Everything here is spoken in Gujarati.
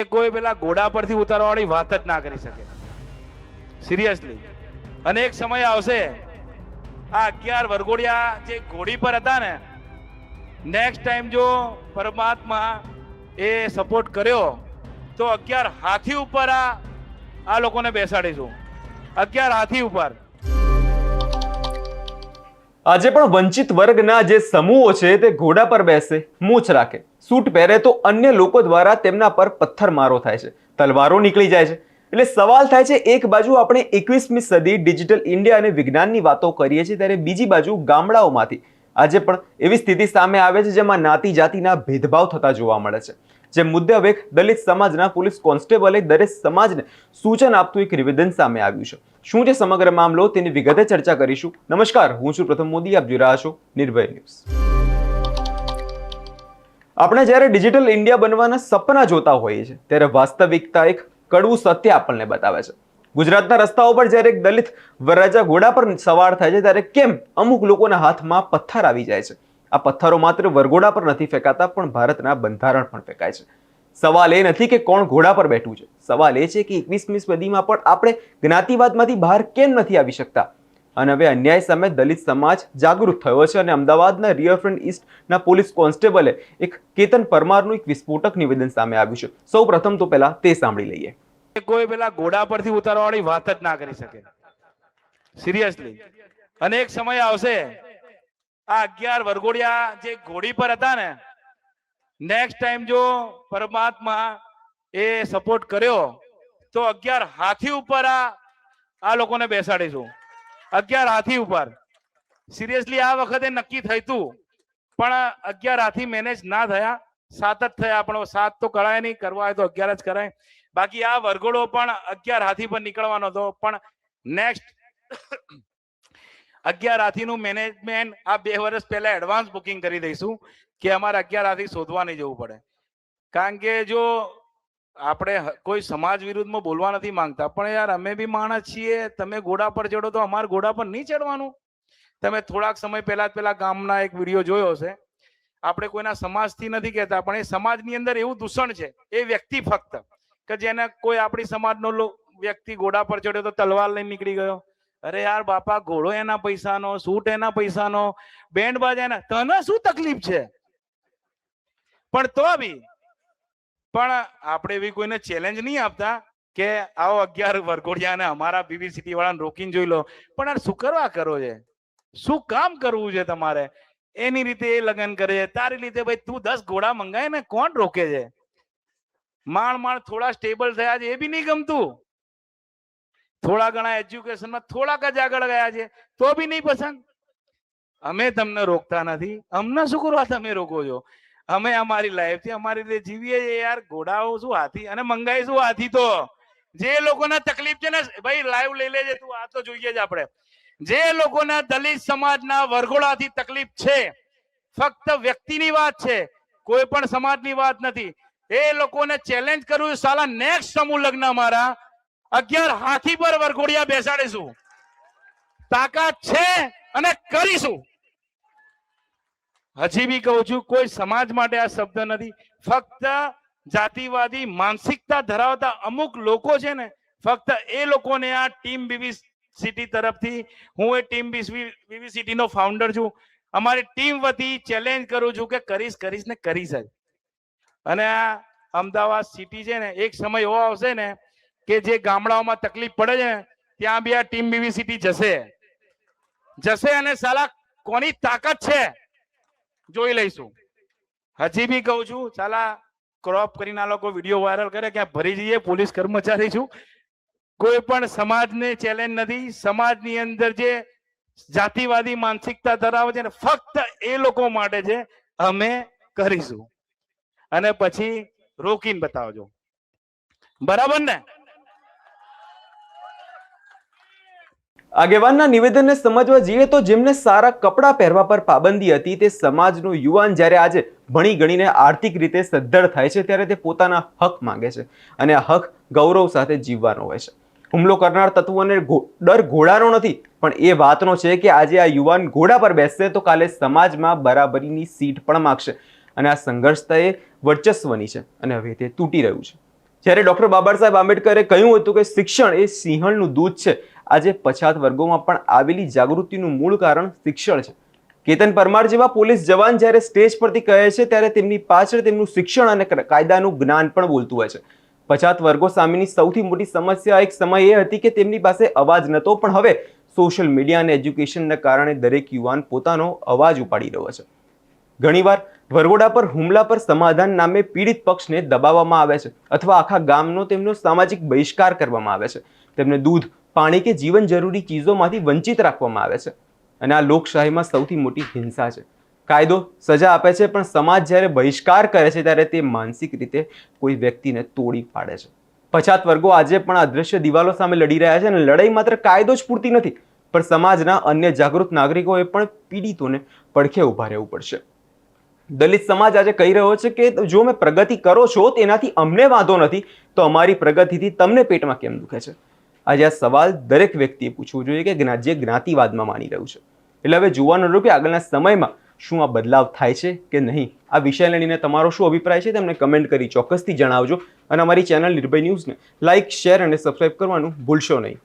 કોઈ પેલા ઘોડા પરથી ઉતારવાવાળી વાત જ ના કરી શકે, સિરિયસલી. અને એક સમય આવશે આ 11 વરઘોડિયા જે ઘોડી પર હતા ને, નેક્સ્ટ ટાઈમ જો પરમાત્મા એ સપોર્ટ કર્યો તો 11 હાથી ઉપર આ લોકોને બેસાડીશું, 11 હાથી ઉપર. આજે પણ વંચિત વર્ગના જે સમૂહો છે તે ઘોડા પર બેસે, મૂછ રાખે, સૂટ પહેરે તો અન્ય લોકો દ્વારા તેમના પર પથ્થરમારો થાય છે, તલવારો નીકળી જાય છે. એટલે સવાલ થાય છે, એક બાજુ આપણે 21મી સદી ડિજિટલ ઇન્ડિયા અને વિજ્ઞાનની વાતો કરીએ છીએ, ત્યારે બીજી બાજુ ગામડાઓમાંથી આજે પણ એવી સ્થિતિ સામે આવે છે જેમાં નાતી જાતિના ભેદભાવ થતા જોવા મળે છે. જે મુદ્દે હવે દલિત સમાજના પોલીસ કોન્સ્ટેબલે દરેક સમાજને સૂચન આપતું એક નિવેદન સામે આવ્યું છે. શું છે સમગ્ર મામલો, તેની વિગતે ચર્ચા કરીશું. નમસ્કાર, હું છું પ્રથમ મોદી, આપ જોઈ રહ્યા છો નિર્ભય ન્યૂઝ. આપણે જ્યારે ડિજિટલ ઇન્ડિયા બનવાના સપના જોતા હોઈએ છીએ ત્યારે વાસ્તવિકતા એક કડવું સત્ય આપણને બતાવે છે. ગુજરાતના રસ્તાઓ પર જ્યારે એક દલિત વરરાજા ઘોડા પર સવાર થાય છે ત્યારે કેમ અમુક લોકોના હાથમાં પથ્થર આવી જાય છે. આ પથ્થરો માત્ર વરઘોડા પર નથી ફેંકાતા, પણ ભારતના બંધારણ પણ ફેંકાય છે. સવાલ એ નથી કે કોણ ઘોડા પર બેઠું છે, સવાલ એ છે કે 21મી સદીમાં પણ આપણે જ્ઞાતિવાદમાંથી બહાર કેમ નથી આવી શકતા. અને હવે અન્યાય સામે દલિત સમાજ જાગૃત થયો છે અને અમદાવાદના રિવરફ્રન્ટ ઈસ્ટના પોલીસ કોન્સ્ટેબલે એક કેતન પરમારનું એક વિસ્ફોટક નિવેદન સામે આવ્યું છે. સૌ પ્રથમ તો પહેલા તે સાંભળી લઈએ. કોઈ પેલા ઘોડા પરથી ઉતારવાવાળી વાત જ ના કરી શકે, સિરિયસલી. અને એક સમય આવશે આ 11 વરઘોડિયા જે ઘોડી પર હતા ને, નેક્સ્ટ ટાઈમ જો પરમાત્મા એ સપોર્ટ કર્યો તો 11 હાથી ઉપર આ લોકોને બેસાડીશું, 11 હાથી ઉપર. સિરિયસલી આ વખતે નક્કી થયું હતું, પણ 11 હાથી મેનેજ ના થયા, 7 જ થયા. પણ 7 તો કરાય નહીં, કરવા હોય તો 11 જ કરાય. બાકી આ વરઘોડો પણ 11 હાથી પર નીકળવાનો હતો, પણ નેક્સ્ટ 11 હાથીનું મેનેજમેન્ટ આ 2 વર્ષ પહેલા એડવાન્સ બુકિંગ કરી દઈશું કે અમારે 11 હાથી શોધવા નહીં જવું પડે. કારણ કે જો આપણે કોઈ સમાજ વિરુદ્ધમાં બોલવા નથી માંગતા, પણ યાર અમે બી માણસ છીએ. તમે ઘોડા પર ચડો તો અમારે ઘોડા પર નહીં ચડવાનું. તમે થોડાક સમય પહેલા ગામના એક વિડીયો જોયો હશે. આપણે કોઈના સમાજથી નથી કહેતા, પણ એ સમાજની અંદર એવું દૂષણ છે, એ વ્યક્તિ ફક્ત કે જેને કોઈ આપણી સમાજનો વ્યક્તિ ઘોડા પર ચડ્યો તો તલવાર લઈને નીકળી ગયો. અરે યાર બાપા, ઘોડો એના પૈસાનો, સૂટ એના પૈસાનો, બેન્ડ બાજા એના, તને શું તકલીફ છે? પણ તો બી પણ આપણે એવી કોઈને ચેલેન્જ નહીં આપતા કે આવો 11 વરઘોડિયાને અમારા બીબી સિટી વાળાને રોકીને જોઈ લો. પણ આ શું કરવા કરો છે? શું કામ કરવું છે તમારે? એની રીતે એ લગ્ન કરે છે, તારી રીતે ભાઈ તું 10 ઘોડા મંગાય ને કોણ રોકે છે? માણ થોડા સ્ટેબલ થયા છે એ બી નહીં ગમતું. થોડા ઘણા એજ્યુકેશનમાં થોડાક જ આગળ ગયા છે તો બી નહીં પસંદ. અમે તમને રોકતા નથી, અમને શું કરવા તમે રોકો છો? અમે અમારી લાઈફથી અમારી રીતે જીવીએ છીએ યાર. ઘોડાઓ શું હાથી, અને મંગાઈશું હાથી તો જે લોકોને તકલીફ છે ને ભાઈ, લાઈવ લઈ લેજે તું, આ તો જોઈએ જ આપણે. જે લોકોને દલિત સમાજના વરઘોડાથી તકલીફ છે, ફક્ત વ્યક્તિની વાત છે, કોઈ પણ સમાજની વાત નથી. એ લોકોને ચેલેન્જ કરું, સાલા નેક્સ્ટ સમૂહ લગ્ન અમારા 11 હાથી પર વરઘોડિયા બેસાડીશું. તાકાત છે અને કરીશું. હજી બી કહું છું, કોઈ સમાજ માટે આ શબ્દ નથી, ફક્ત જાતિવાદી માનસિકતા ધરાવતા અમુક લોકો છે ને, ફક્ત એ લોકોને આ ટીમ બીબી સિટી તરફથી, હું એ ટીમ બીબી સિટી નો ફાઉન્ડર છું, અમારી ટીમ વતી ચેલેન્જ કરું છું કે કરીશ ને કરીશ જ. અને આ અમદાવાદ સિટી છે ને, એક સમય એવો આવશે ને કે જે ગામડાઓમાં તકલીફ પડે છે ને, ત્યાં બી આ ટીમ બીબી સિટી જશે અને સાલા કોની તાકાત છે જોઈ લઈશું. હજી બી કહું છું, સાલા ક્રોપ કરીને આ લોકો વિડીયો વાયરલ કરે, ક્યાં ભરી જઈએ, પોલીસ કર્મચારી છું. કોઈ પણ સમાજને ચેલેન્જ નથી. સમાજની અંદર જે જાતિવાદી માનસિકતા ધરાવે છે ને, ફક્ત એ લોકો માટે છે. અમે કરીશું અને પછી રોકીને બતાવજો, બરાબર ને? આગેવાનના નિવેદનને સમજવા જઈએ તો જેમને સારા કપડાં પહેરવા પર પાબંદી હતી, તે સમાજનો યુવાન જ્યારે આજે ભણી ગણીને આર્થિક રીતે સદ્ધર થાય છે ત્યારે તે પોતાના હક માંગે છે અને આ હક ગૌરવ સાથે જીવવાનો હોય છે. હુમલો કરનાર તત્વોને ડર ઘોડાનો નથી, પણ એ વાતનો છે કે આજે આ યુવાન ઘોડા પર બેસશે તો કાલે સમાજમાં બરાબરીની સીટ પણ માગશે અને આ સંઘર્ષતા એ વર્ચસ્વની છે અને હવે તે તૂટી રહ્યું છે. જ્યારે ડોક્ટર બાબા સાહેબ આંબેડકરે કહ્યું હતું કે શિક્ષણ એ સિંહણનું દૂધ છે, આજે પછાત વર્ગોમાં પણ આવેલી જાગૃતિનું મૂળ કારણ શિક્ષણ છે. કેતન પરમાર જેવા પોલીસ જવાન જ્યારે સ્ટેજ પરથી કહે છે ત્યારે તેમની પાછળ તેમનું શિક્ષણ અને કાયદાનું જ્ઞાન પણ બોલતું હોય છે. પછાત વર્ગો સામેની સૌથી મોટી સમસ્યા એક સમય એ હતી કે તેમની પાસે અવાજ નહોતો, પણ હવે સોશિયલ મીડિયા અને એજ્યુકેશનના કારણે દરેક યુવાન પોતાનો અવાજ ઉપાડી રહ્યો છે. ઘણીવાર વરઘોડા પર હુમલા પર સમાધાન નામે પીડિત પક્ષને દબાવવામાં આવે છે અથવા આખા ગામનો તેમનો સામાજિક બહિષ્કાર કરવામાં આવે છે. તેમને દૂધ, પાણી કે જીવન જરૂરી ચીજોમાંથી વંચિત રાખવામાં આવે છે. અને આ લોકશાહીમાં સૌથી મોટી હિંસા છે. કાયદો સજા આપે છે, પણ સમાજ જ્યારે બહિષ્કાર કરે છે ત્યારે તે માનસિક રીતે કોઈ વ્યક્તિને તોડી પાડે છે. પછાત વર્ગો આજે પણ અદ્રશ્ય દિવાલો સામે લડી રહ્યા છે અને લડાઈ માત્ર કાયદો જ પૂરતી નથી, પણ સમાજના અન્ય જાગૃત નાગરિકોએ પણ પીડિતોને પડખે ઊભા રહેવું પડશે. દલિત સમાજ આજે કહી રહ્યો છે કે જો અમે પ્રગતિ કરો છો તેનાથી અમને વાંધો નથી, તો અમારી પ્રગતિથી તમને પેટમાં કેમ દુખે છે? આજે આ સવાલ દરેક વ્યક્તિએ પૂછવું જોઈએ કે જે જ્ઞાતિવાદમાં માની રહ્યું છે. એટલે હવે જોવાનું રહ્યું કે આગળના સમયમાં શું આ બદલાવ થાય છે કે નહીં. આ વિષયને લઈને તમારો શું અભિપ્રાય છે તેમને કમેન્ટ કરી ચોક્કસથી જણાવજો અને અમારી ચેનલ નિર્ભય ન્યૂઝને લાઇક, શેર અને સબસ્ક્રાઇબ કરવાનું ભૂલશો નહીં.